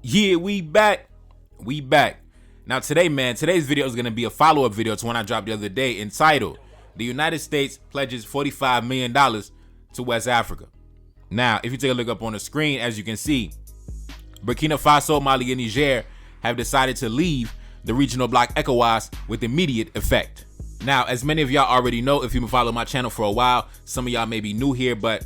Yeah, we back. We back. Now today, man, today's video is going to be a follow-up video to one I dropped the other day entitled, The United States Pledges $45 million to West Africa. Now, if you take a look up on the screen, as you can see, Burkina Faso, Mali, and Niger have decided to leave the regional bloc ECOWAS with immediate effect. Now, as many of y'all already know, if you've been following my channel for a while, some of y'all may be new here, but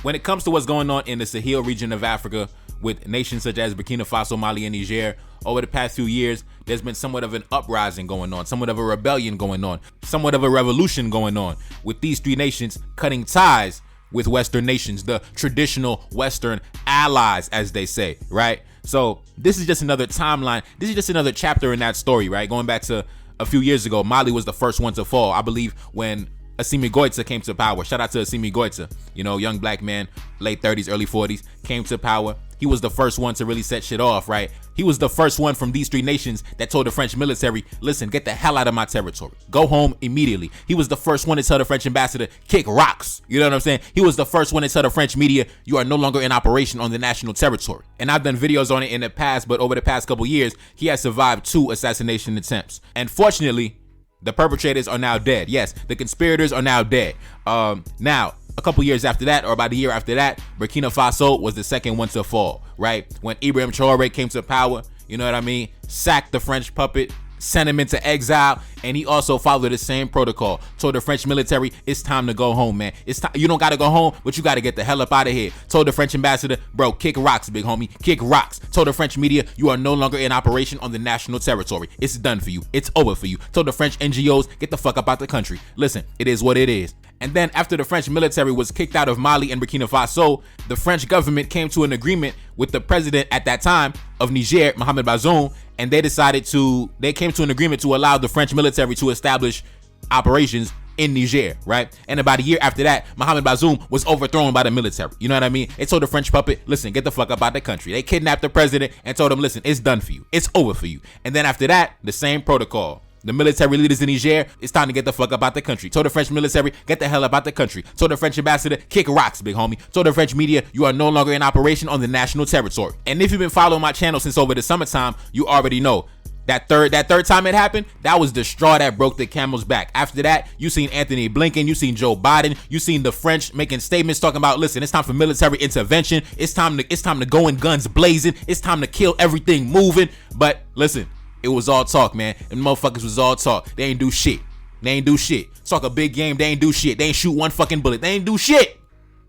when it comes to what's going on in the Sahel region of Africa, with nations such as Burkina Faso, Mali, and Niger, over the past few years, there's been somewhat of an uprising going on, somewhat of a rebellion going on, somewhat of a revolution going on, with these three nations cutting ties with Western nations, the traditional Western allies, as they say, right? So this is just another timeline. This is just another chapter in that story, right? Going back to a few years ago, Mali was the first one to fall, I believe, when Assimi Goïta came to power. Shout out to Assimi Goïta, you know, young black man, late 30s, early 40s, came to power. He was the first one to really set shit off, right? He was the first one from these three nations that told the French military, listen, get the hell out of my territory. Go home immediately. He was the first one to tell the French ambassador, kick rocks. You know what I'm saying? He was the first one to tell the French media, you are no longer in operation on the national territory. And I've done videos on it in the past, but over the past couple years, he has survived 2 assassination attempts. And fortunately, the perpetrators are now dead. Yes, the conspirators are now dead. Now, a couple years after that, or about a year after that, Burkina Faso was the second one to fall, right? When Ibrahim Traoré came to power, you know what I mean? Sacked the French puppet, sent him into exile, and he also followed the same protocol. Told the French military, it's time to go home, man. It's time. You don't gotta go home, but you gotta get the hell up out of here. Told the French ambassador, bro, kick rocks, big homie, kick rocks. Told the French media, you are no longer in operation on the national territory. It's done for you. It's over for you. Told the French NGOs, get the fuck up out the country. Listen, it is what it is. And then after the French military was kicked out of Mali and Burkina Faso, the French government came to an agreement with the president at that time of Niger, Mohamed Bazoum, and they came to an agreement to allow the French military to establish operations in Niger, right? And about a year after that, Mohamed Bazoum was overthrown by the military. You know what I mean? They told the French puppet, listen, get the fuck up out the country. They kidnapped the president and told him, listen, it's done for you. It's over for you. And then after that, the same protocol. The military leaders in Niger, it's time to get the fuck up out the country. Told the French military, get the hell up out the country. Told the French ambassador, kick rocks, big homie. Told the French media, you are no longer in operation on the national territory. And if you've been following my channel since over the summertime, you already know that third time it happened, that was the straw that broke the camel's back. After that, you seen Anthony Blinken, you seen Joe Biden, you seen the French making statements talking about, listen, it's time for military intervention. It's time to go in guns blazing. It's time to kill everything moving. But listen, it was all talk, man. And motherfuckers was all talk. They ain't do shit. They ain't do shit. Talk a big game. They ain't do shit. They ain't shoot one fucking bullet. They ain't do shit.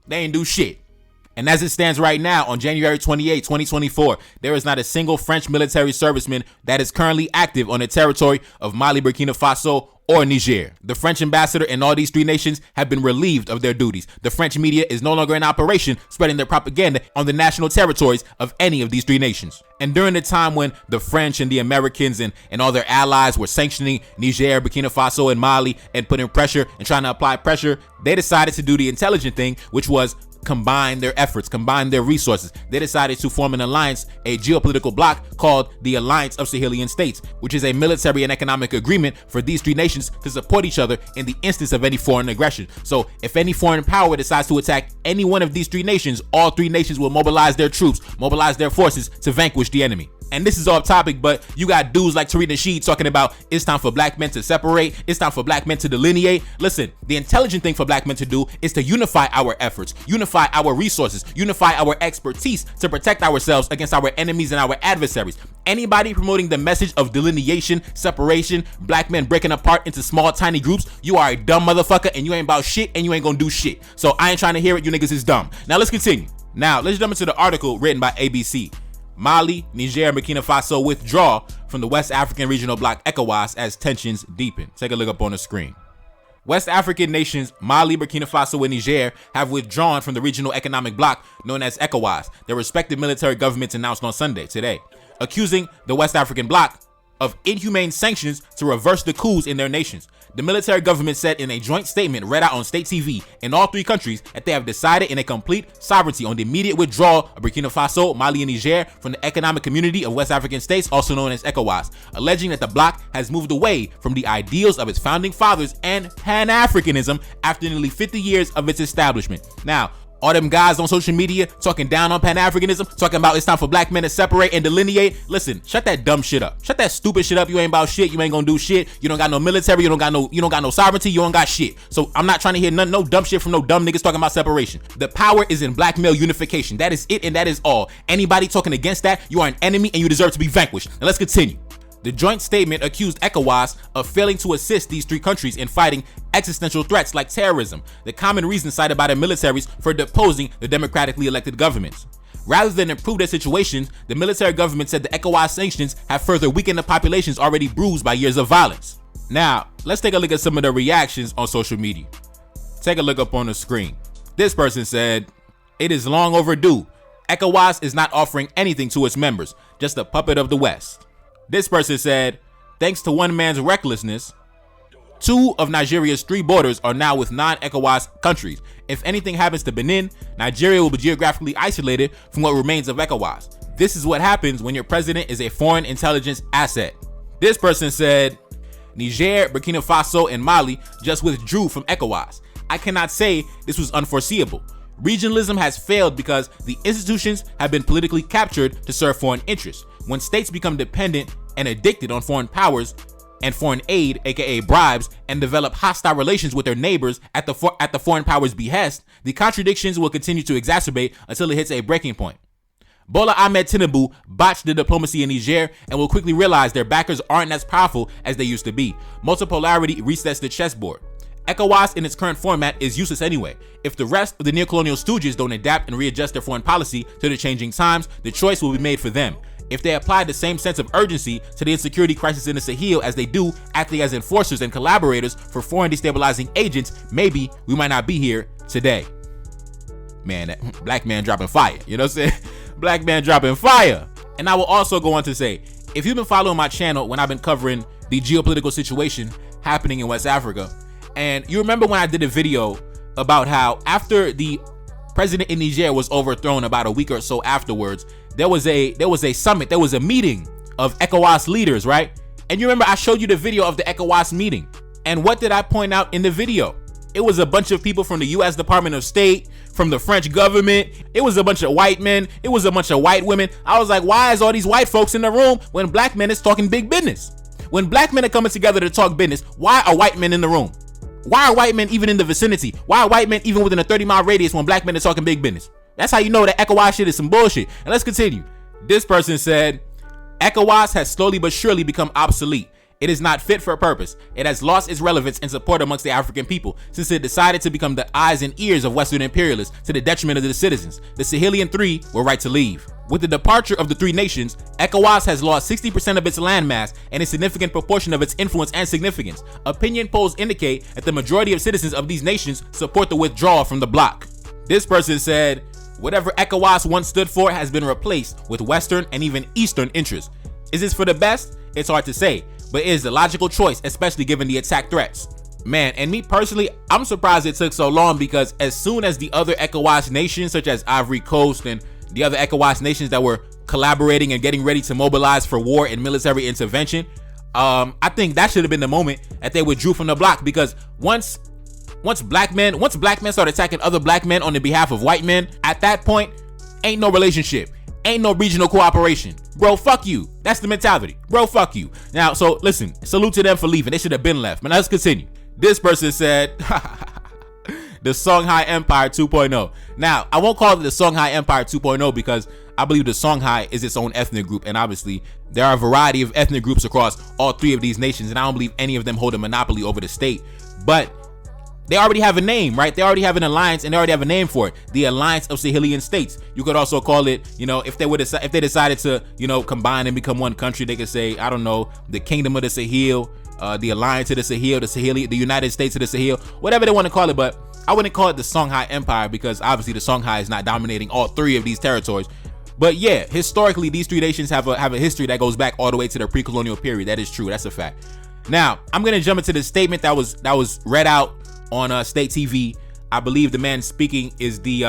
They ain't do shit. And as it stands right now, on January 28, 2024, there is not a single French military serviceman that is currently active on the territory of Mali, Burkina Faso, or Niger. The French ambassador in all these three nations have been relieved of their duties. The French media is no longer in operation spreading their propaganda on the national territories of any of these three nations. And during the time when the French and the Americans and all their allies were sanctioning Niger, Burkina Faso, and Mali and putting pressure and trying to apply pressure, they decided to do the intelligent thing, which was combine their efforts, combine their resources. They decided to form an alliance, a geopolitical bloc called the Alliance of Sahelian States, which is a military and economic agreement for these three nations to support each other in the instance of any foreign aggression. So if any foreign power decides to attack any one of these three nations, all three nations will mobilize their troops, mobilize their forces to vanquish the enemy. And this is off topic, but you got dudes like Tariq Nasheed talking about it's time for black men to separate, it's time for black men to delineate. Listen, the intelligent thing for black men to do is to unify our efforts, unify our resources, unify our expertise to protect ourselves against our enemies and our adversaries. Anybody promoting the message of delineation, separation, black men breaking apart into small, tiny groups, you are a dumb motherfucker and you ain't about shit and you ain't gonna do shit. So I ain't trying to hear it, you niggas is dumb. Now let's continue. Now let's jump into the article written by ABC. Mali, Niger, and Burkina Faso withdraw from the West African regional bloc ECOWAS as tensions deepen. Take a look up on the screen. West African nations Mali, Burkina Faso, and Niger have withdrawn from the regional economic bloc known as ECOWAS, their respective military governments announced on Sunday, today, accusing the West African bloc of inhumane sanctions to reverse the coups in their nations. The military government said in a joint statement read out on state TV in all three countries that they have decided in a complete sovereignty on the immediate withdrawal of Burkina Faso, Mali, and Niger from the Economic Community of West African States, also known as ECOWAS, alleging that the bloc has moved away from the ideals of its founding fathers and Pan-Africanism after nearly 50 years of its establishment. Now, All them guys on social media talking down on Pan-Africanism, talking about it's time for black men to separate and delineate. Listen, shut that dumb shit up. Shut that stupid shit up. You ain't about shit. You ain't gonna do shit. You don't got no military. You don't got no sovereignty. You don't got shit. So I'm not trying to hear no dumb shit from no dumb niggas talking about separation. The power is in black male unification. That is it, and that is all. Anybody talking against that, you are an enemy and you deserve to be vanquished. Now let's continue. The joint statement accused ECOWAS of failing to assist these three countries in fighting existential threats like terrorism, the common reason cited by the militaries for deposing the democratically elected governments. Rather than improve their situations, the military government said the ECOWAS sanctions have further weakened the populations already bruised by years of violence. Now, let's take a look at some of the reactions on social media. Take a look up on the screen. This person said, "It is long overdue. ECOWAS is not offering anything to its members, just a puppet of the West." This person said, "Thanks to one man's recklessness, 2 of Nigeria's 3 borders are now with non-ECOWAS countries. If anything happens to Benin, Nigeria will be geographically isolated from what remains of ECOWAS. This is what happens when your president is a foreign intelligence asset." This person said, "Niger, Burkina Faso, and Mali just withdrew from ECOWAS. I cannot say this was unforeseeable. Regionalism has failed because the institutions have been politically captured to serve foreign interests. When states become dependent and addicted on foreign powers and foreign aid, aka bribes, and develop hostile relations with their neighbors at the foreign powers' behest, the contradictions will continue to exacerbate until it hits a breaking point. Bola Ahmed Tinubu botched the diplomacy in Niger and will quickly realize their backers aren't as powerful as they used to be. Multipolarity resets the chessboard. ECOWAS in its current format is useless anyway. If the rest of the neocolonial stooges don't adapt and readjust their foreign policy to the changing times, the choice will be made for them. If they apply the same sense of urgency to the insecurity crisis in the Sahel as they do acting as enforcers and collaborators for foreign destabilizing agents, maybe we might not be here today." Man, that black man dropping fire. You know what I'm saying? Black man dropping fire. And I will also go on to say, if you've been following my channel when I've been covering the geopolitical situation happening in West Africa, and you remember when I did a video about how after the president in Niger was overthrown about a week or so afterwards, there was a summit, there was a meeting of ECOWAS leaders, right? And you remember I showed you the video of the ECOWAS meeting. And what did I point out in the video? It was a bunch of people from the US Department of State, from the French government. It was a bunch of white men. It was a bunch of white women. I was like, why is all these white folks in the room when black men is talking big business? When black men are coming together to talk business, why are white men in the room? Why are white men even in the vicinity? Why are white men even within a 30-mile radius when black men are talking big business? That's how you know that ECOWAS shit is some bullshit. And let's continue. This person said, "ECOWAS has slowly but surely become obsolete. It is not fit for a purpose. It has lost its relevance and support amongst the African people since it decided to become the eyes and ears of Western imperialists to the detriment of the citizens. The Sahelian Three were right to leave." With the departure of the three nations, ECOWAS has lost 60% of its landmass and a significant proportion of its influence and significance. Opinion polls indicate that the majority of citizens of these nations support the withdrawal from the bloc. This person said, "Whatever ECOWAS once stood for has been replaced with Western and even Eastern interests. Is this for the best? It's hard to say, but it is the logical choice, especially given the attack threats." Man, and me personally, I'm surprised it took so long because as soon as the other ECOWAS nations, such as Ivory Coast and the other ECOWAS nations that were collaborating and getting ready to mobilize for war and military intervention, I think that should have been the moment that they withdrew from the bloc, because once black men start attacking other black men on the behalf of white men, at that point, ain't no relationship, ain't no regional cooperation. Bro, fuck you. That's the mentality. Bro, fuck you. Now, so listen, salute to them for leaving. They should have been left. But let's continue. This person said, the Songhai Empire 2.0. Now, I won't call it the Songhai Empire 2.0 because I believe the Songhai is its own ethnic group, and obviously there are a variety of ethnic groups across all three of these nations, and I don't believe any of them hold a monopoly over the state. But they already have a name, right? They already have an alliance, and they already have a name for it. The Alliance of Sahelian States. You could also call it, if they decided to, combine and become one country, they could say, I don't know, the Kingdom of the Sahel, the Alliance of the Sahel, the United States of the Sahel, whatever they want to call it. But I wouldn't call it the Songhai Empire because obviously the Songhai is not dominating all three of these territories. But yeah, historically, these three nations have a history that goes back all the way to the pre-colonial period. That is true. That's a fact. Now, I'm gonna jump into the statement that was read out on State TV. I believe the man speaking is the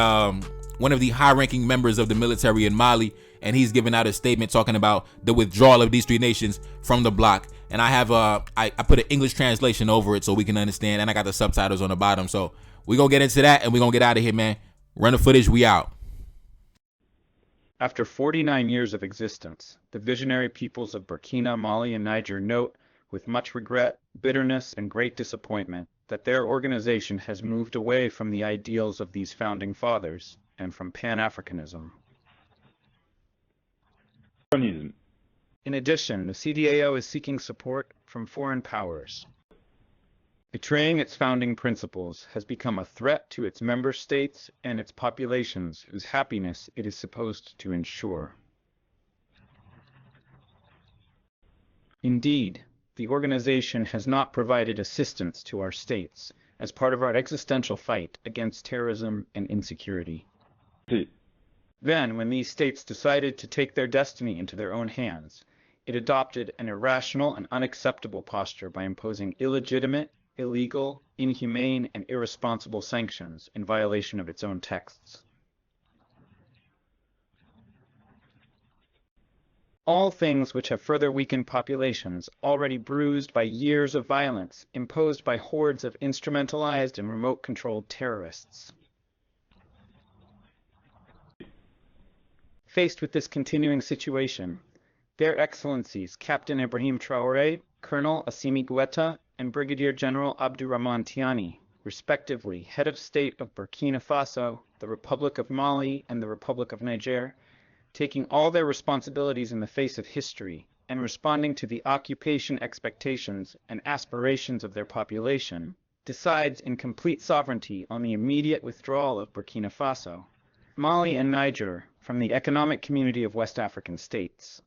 one of the high-ranking members of the military in Mali, and he's giving out a statement talking about the withdrawal of these three nations from the bloc. And I have I put an English translation over it so we can understand, and I got the subtitles on the bottom. So we're gonna get into that, and we're gonna get out of here, man. Run the footage, we out. After 49 years of existence, the visionary peoples of Burkina, Mali, and Niger note, with much regret, bitterness, and great disappointment, that their organization has moved away from the ideals of these founding fathers and from Pan-Africanism. In addition, the CDAO is seeking support from foreign powers. Betraying its founding principles has become a threat to its member states and its populations whose happiness it is supposed to ensure. Indeed, the organization has not provided assistance to our states as part of our existential fight against terrorism and insecurity. Then, when these states decided to take their destiny into their own hands, it adopted an irrational and unacceptable posture by imposing illegitimate, illegal, inhumane, and irresponsible sanctions in violation of its own texts. All things which have further weakened populations already bruised by years of violence imposed by hordes of instrumentalized and remote-controlled terrorists. Faced with this continuing situation, Their Excellencies Captain Ibrahim Traoré, Colonel Assimi Goïta, and Brigadier General Abdurrahman Tiani, respectively head of state of Burkina Faso, the Republic of Mali, and the Republic of Niger, taking all their responsibilities in the face of history and responding to the occupation expectations and aspirations of their population, decides in complete sovereignty on the immediate withdrawal of Burkina Faso, Mali, and Niger from the Economic Community of West African States.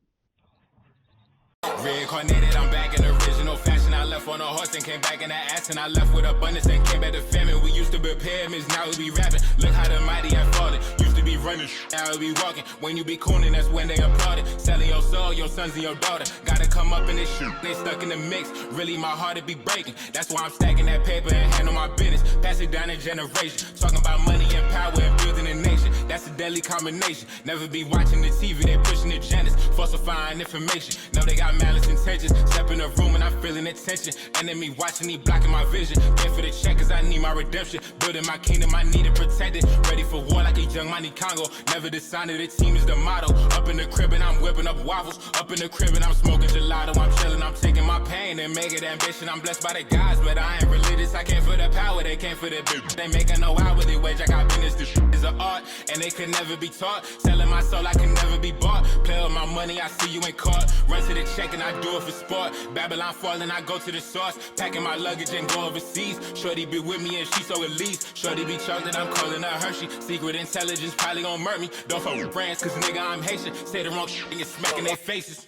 Reincarnated, I'm back in original fashion. I left on a horse and came back in the ass, and I left with abundance and came back to famine. We used to be pyramids, now we be rapping. Look how the mighty have fallen. Used to be running, now we be walking. When you be cooning, that's when they applauded. Selling your soul, your sons and your daughter. Gotta come up in this shit, they stuck in the mix. Really, my heart it be breaking. That's why I'm stacking that paper and handle my business. Pass it down in generation. Talking about money and power and building a nation. That's a deadly combination. Never be watching the TV, they pushing agendas, falsifying information. Know they got malice intentions. Step in the room and I'm feeling the tension. Enemy watching me, blocking my vision. Came for the check cause I need my redemption. Building my kingdom, I need it protected. Ready for war like a young Money Congo. Never decided the team is the motto. Up in the crib and I'm whipping up waffles. Up in the crib and I'm smoking gelato. I'm chilling, I'm taking my pain and make it ambition. I'm blessed by the gods, but I ain't religious. I came for the power, they came for the bitch. They making no hourly wage, I got business. This shit is an art and they can never be taught. Selling my soul, I can never be bought. Play with my money, I see you in court. Run to the check and I do it for sport. Babylon falling, I go to the source. Packing my luggage and go overseas. Shorty be with me and she so at least. Shorty be chocolate, I'm calling her Hershey. Secret intelligence probably gon' murk me. Don't fuck with brands cause nigga I'm Haitian. Say the wrong shit and you're smacking their faces.